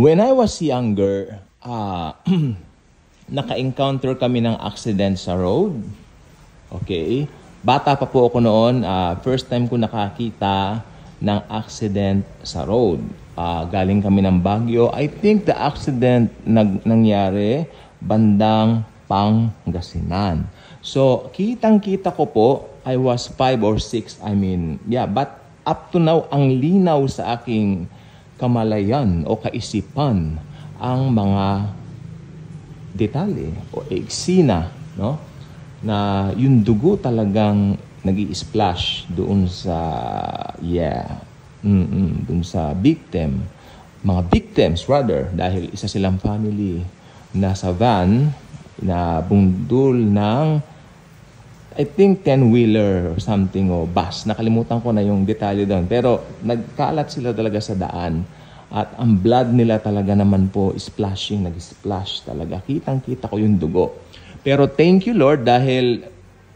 When I was younger, naka-encounter kami ng accident sa road. Okay? Bata pa po ako noon, first time ko nakakita ng accident sa road. Galing kami ng Baguio. I think the accident nangyari bandang Pangasinan. So, kitang-kita ko po, I was 5 or 6, but up to now, ang linaw sa aking kamalayan o kaisipan ang mga detalye o eksena, no? Na yung dugo talagang nag-i-splash doon sa, doon sa victim. Mga victims, rather, dahil isa silang family na sa van na bundol ng I think 10-wheeler or something o bus. Nakalimutan ko na yung detalye doon. Pero nagkalat sila talaga sa daan. At ang blood nila talaga naman po splashing, nag-splash talaga. Kitang-kita ko yung dugo. Pero thank you Lord dahil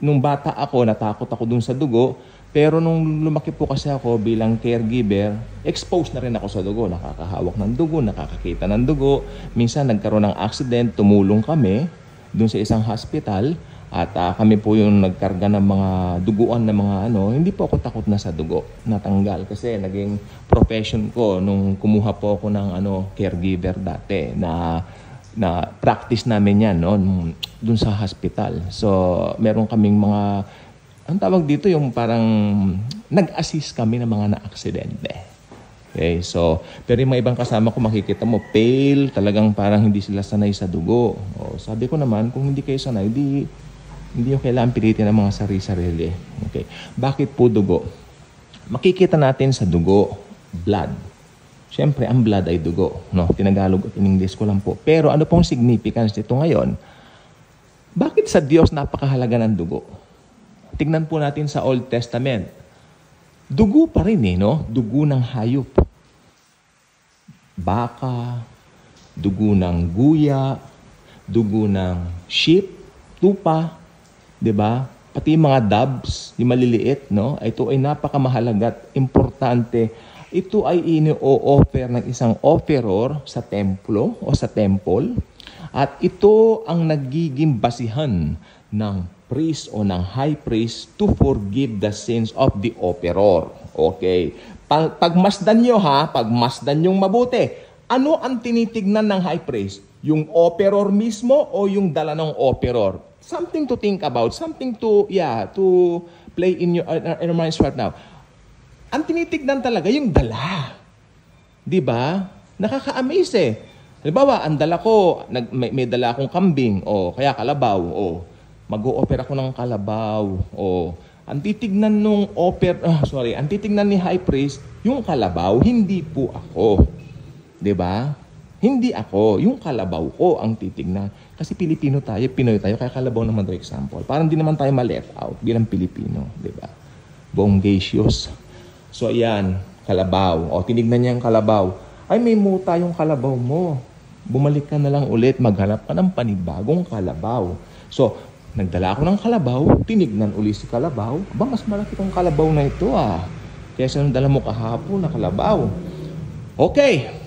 nung bata ako, natakot ako dun sa dugo. Pero nung lumaki po kasi ako bilang caregiver, exposed na rin ako sa dugo. Nakakahawak ng dugo, nakakakita ng dugo. Minsan nagkaroon ng accident, tumulong kami dun sa isang hospital. At kami po yung nagkarga ng mga duguan na mga hindi po ako takot na sa dugo. Natanggal kasi naging profession ko nung kumuha po ako ng caregiver dati na practice namin yan dun sa hospital. So meron kaming mga ang tawag dito yung parang nag-assist kami ng mga na-aksidente. Okay, so pero yung mga ibang kasama ko makikita mo pale, talagang parang hindi sila sanay sa dugo. Sabi ko naman kung hindi kayo sanay, hindi yung kailangan pilitin ang mga sarili-sarili. Okay. Bakit po dugo? Makikita natin sa dugo, blood. Siyempre, ang blood ay dugo. No? Tinagalog at in-English ko lang po. Pero ano pong significance nito ngayon? Bakit sa Diyos napakahalaga ng dugo? Tignan po natin sa Old Testament. Dugo pa rin no? Dugo ng hayop. Baka, dugo ng guya, dugo ng sheep, tupa, 'di ba? Pati mga doves, yung maliliit, no? Ito ay napakamahalaga at importante. Ito ay ini-o-offer ng isang offeror sa templo o sa temple. At ito ang nagiging basihan ng priest o ng high priest to forgive the sins of the offeror. Okay. Pagmasdan nyo pagmasdan nyong mabuti. Ano ang tinitignan ng high priest? Yung offeror mismo o yung dala ng offeror? Something to think about, something to play in your minds right now. Ang tinitignan talaga yung dala. 'Di ba? Nakaka-amaze Halimbawa, ang dala ko, may dala akong kambing o kaya kalabaw o mag-o-offer ako ng kalabaw o ang titignan ang titignan ni high priest yung kalabaw, hindi po ako. 'Di ba? Hindi ako, yung kalabaw ko ang titignan. Kasi Pilipino tayo, Pinoy tayo, kaya kalabaw naman to example. Parang di naman tayo ma-left out bilang Pilipino, di ba? Bonggacious. So, ayan, kalabaw. O, tinignan niya yung kalabaw. Ay, may muta yung kalabaw mo. Bumalik ka na lang ulit, maghanap ka ng panibagong kalabaw. So, nagdala ako ng kalabaw, tinignan ulit si kalabaw. Aba, mas malaki tong kalabaw na ito Kaya sa dala mo kahapon na kalabaw. Okay.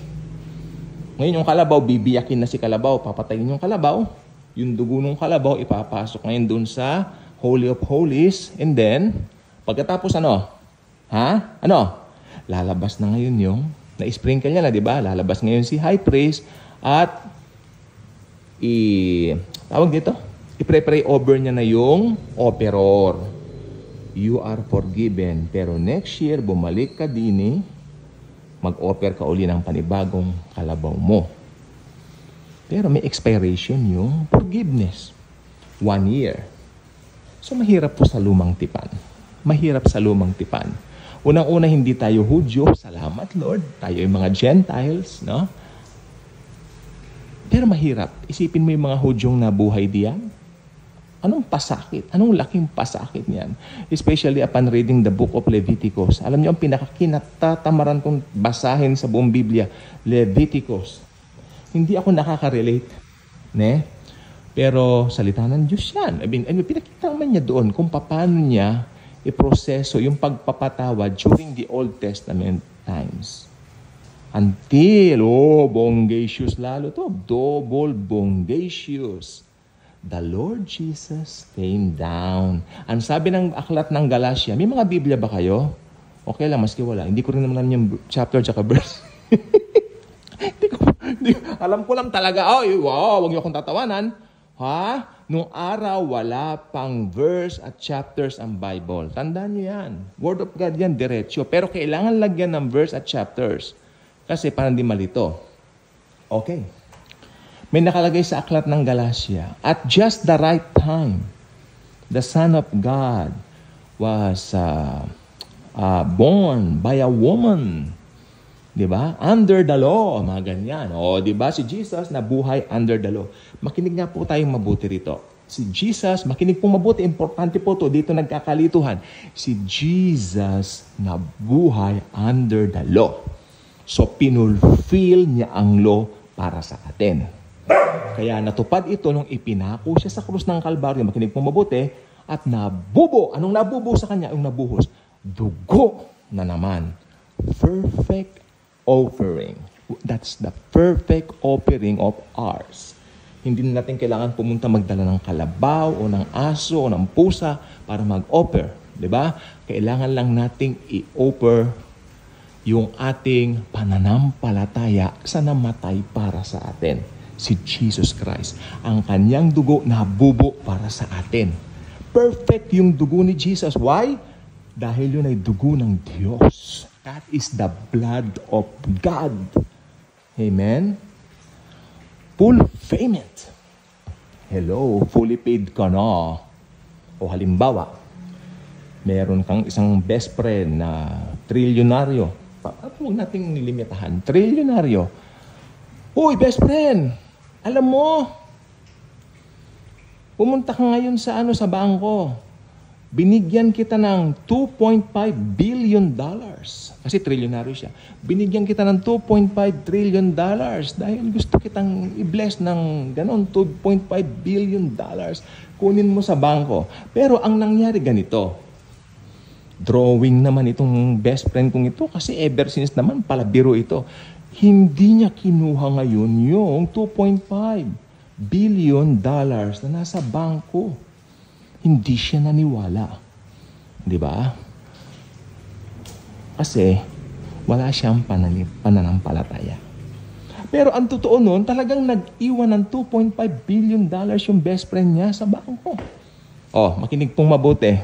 Ngayon yung kalabaw, bibiyakin na si kalabaw, papatayin yung kalabaw. Yung dugo ng kalabaw, ipapasok ngayon dun sa Holy of Holies. And then, pagkatapos lalabas na ngayon yung, na-sprinkle niya na, di ba? Lalabas ngayon si high priest at i-pray over niya na yung offeror. You are forgiven. Pero next year, bumalik ka din mag-offer ka uli ng panibagong kalabaw mo. Pero may expiration yung forgiveness. 1 year. So mahirap po sa lumang tipan. Mahirap sa lumang tipan. Unang-una, hindi tayo Hudyo. Salamat, Lord. Tayo yung mga Gentiles, no? Pero mahirap. Isipin mo yung mga Hudyong nabuhay diyan. Anong pasakit? Anong laking pasakit niyan? Especially upon reading the book of Leviticus. Alam niyo, ang pinakakinatamaran kong basahin sa buong Biblia, Leviticus. Hindi ako nakaka-relate. Pero salita ng Diyos yan. Pinakita naman niya doon kung paano niya iproseso yung pagpapatawad during the Old Testament times. Until, bongacious lalo to. Double bongacious. The Lord Jesus came down. Ang sabi ng aklat ng Galatia, may mga Biblia ba kayo? Okay lang, maski wala. Hindi ko rin naman alam yung chapter tsaka verse. Alam ko lang talaga, wow, huwag niyo akong tatawanan. Ha? Nung araw, wala pang verse at chapters ang Bible. Tandaan niyo yan. Word of God yan, diretsyo. Pero kailangan lagyan ng verse at chapters. Kasi parang di malito. Okay. May nakalagay sa aklat ng Galatia, at just the right time, the Son of God was born by a woman. Diba? Under the law. Mga ganyan. Diba? Si Jesus nabuhay under the law. Makinig nga po tayong mabuti rito. Si Jesus, makinig po mabuti. Importante po to. Dito nagkakalituhan. Si Jesus nabuhay under the law. So, pinulfill niya ang law para sa atin. Kaya natupad ito nung ipinako siya sa krus ng Kalbaryo. Makinig po mabuti. At nabubo. Anong nabubo sa kanya? Yung nabuhos. Dugo na naman. Perfect offering. That's the perfect offering of ours. Hindi na natin kailangan pumunta magdala ng kalabaw o ng aso o ng pusa para mag-offer. Diba? Kailangan lang nating i-offer yung ating pananampalataya sa namatay para sa atin. Si Jesus Christ. Ang kanyang dugo nabubo para sa atin. Perfect yung dugo ni Jesus. Why? Dahil yun ay dugo ng Diyos. That is the blood of God. Amen? Full payment. Hello, fully paid ka na. O halimbawa, meron kang isang best friend na trilyonaryo. Huwag nating nilimitahan. Trilyonaryo. Uy, best friend! Alam mo, pumunta ka ngayon sa bangko. Binigyan kita ng $2.5 billion. Kasi trilyonaryo siya. Binigyan kita ng $2.5 trillion dahil gusto kitang i-bless ng ganon, $2.5 billion. Kunin mo sa bangko. Pero ang nangyari ganito, drawing naman itong best friend kong ito kasi ever since naman palabiro ito. Hindi niya kinuha ngayon yung $2.5 billion na nasa bangko. Hindi siya naniwala. Di ba? Kasi wala siyang pananampalataya. Pero ang totoo nun, talagang nag-iwan ng $2.5 billion yung best friend niya sa bangko. Makinig pong mabuti.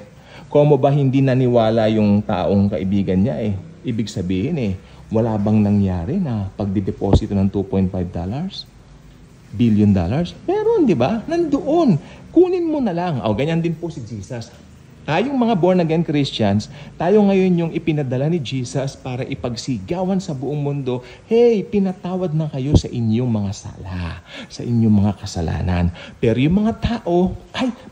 Kung ba hindi naniwala yung taong kaibigan niya ibig sabihin wala bang nangyari na pagdideposito ng $2.5 billion? Meron, di ba? Nandoon. Kunin mo na lang. Ganyan din po si Jesus. Tayong mga born-again Christians, tayo ngayon yung ipinadala ni Jesus para ipagsigawan sa buong mundo, hey, pinatawad na kayo sa inyong mga sala, sa inyong mga kasalanan. Pero yung mga tao,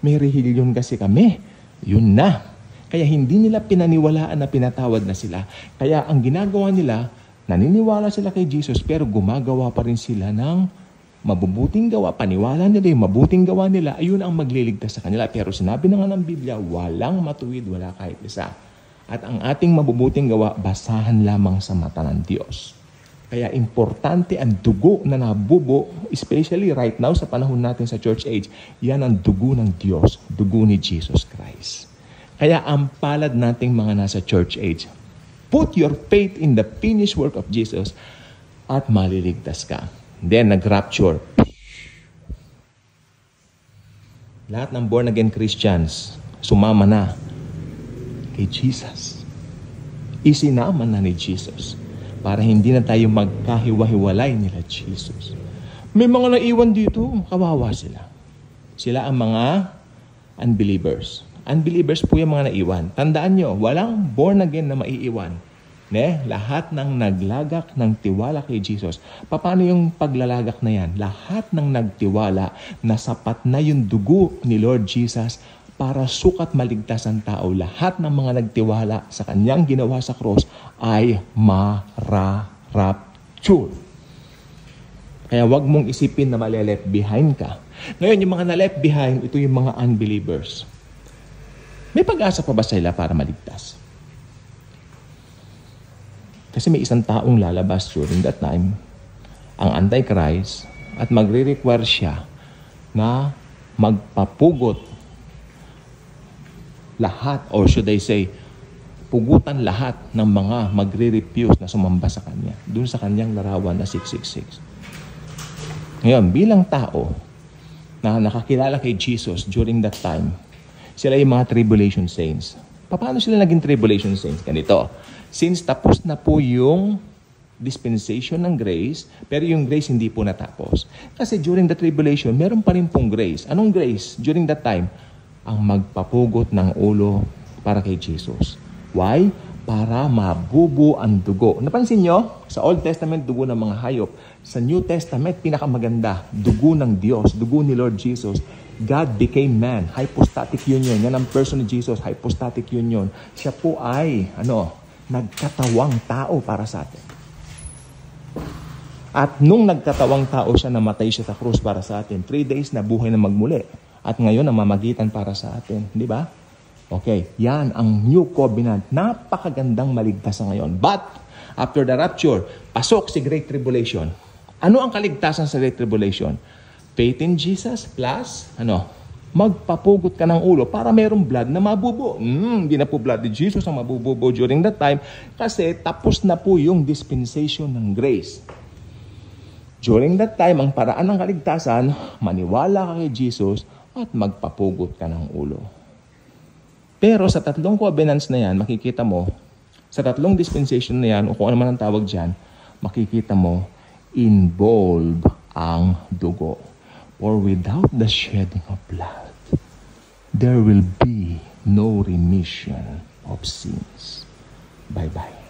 may rehilyon kasi kami. Yun na. Kaya hindi nila pinaniwalaan na pinatawad na sila. Kaya ang ginagawa nila, naniniwala sila kay Jesus pero gumagawa pa rin sila ng mabubuting gawa. Paniwala nila yung mabuting gawa nila, ayun ang magliligtas sa kanila. Pero sinabi na nga ng Biblia, walang matuwid, wala kahit isa. At ang ating mabubuting gawa, basahan lamang sa mata ng Diyos. Kaya importante ang dugo na nabubo, especially right now sa panahon natin sa church age, yan ang dugo ng Diyos, dugo ni Jesus Christ. Kaya ang palad nating mga nasa church age, put your faith in the finished work of Jesus at maliligtas ka. Then, nag-rapture. Lahat ng born-again Christians, sumama na kay Jesus. Isinama na ni Jesus para hindi na tayo magkahiwa-hiwalay nila Jesus. May mga naiwan dito, kawawa sila. Sila ang mga unbelievers. Unbelievers po yung mga naiwan. Tandaan nyo, walang born-again na maiiwan. Lahat ng naglagak ng tiwala kay Jesus. Paano yung paglalagak na yan? Lahat ng nagtiwala na sapat na yung dugo ni Lord Jesus para sukat maligtas ang tao. Lahat ng mga nagtiwala sa kanyang ginawa sa cross ay mararapture. Kaya wag mong isipin na mali-left behind ka. Ngayon, yung mga na-left behind, ito yung mga unbelievers. May pag-asa pa ba sila para maligtas? Kasi may isang taong lalabas during that time, ang Antichrist, at magre-require siya na magpapugot lahat, or should I say, pugutan lahat ng mga magre-refuse na sumamba sa kanya, dun sa kanyang larawan na 666. Ngayon, bilang tao na nakakilala kay Jesus during that time, sila yung mga tribulation saints. Paano sila naging tribulation saints? Ganito, since tapos na po yung dispensation ng grace, pero yung grace hindi po natapos. Kasi during the tribulation, meron pa rin pong grace. Anong grace? During that time, ang magpapugot ng ulo para kay Jesus. Why? Para mabubo ang dugo. Napansin nyo? Sa Old Testament, dugo ng mga hayop. Sa New Testament, pinakamaganda, dugo ng Diyos, dugo ni Lord Jesus. God became man. Hypostatic union. Yan ang person ni Jesus. Hypostatic union. Siya po ay, nagkatawang tao para sa atin. At nung nagkatawang tao siya, namatay siya sa krus para sa atin. 3 days na buhay na magmuli. At ngayon, namamagitan para sa atin. Di ba? Okay, yan ang new covenant. Napakagandang maligtasan ngayon. But, after the rapture, pasok si Great Tribulation. Ano ang kaligtasan sa Great Tribulation? Faith in Jesus plus, magpapugot ka ng ulo para merong blood na mabubo. Hindi na po blood ni Jesus ang mabububo during that time kasi tapos na po yung dispensation ng grace. During that time, ang paraan ng kaligtasan, maniwala ka kay Jesus at magpapugot ka ng ulo. Pero sa tatlong covenants na yan, makikita mo, sa tatlong dispensation na yan, o kung ano man ang tawag dyan, makikita mo, involve ang dugo. For without the shedding of blood, there will be no remission of sins. Bye-bye.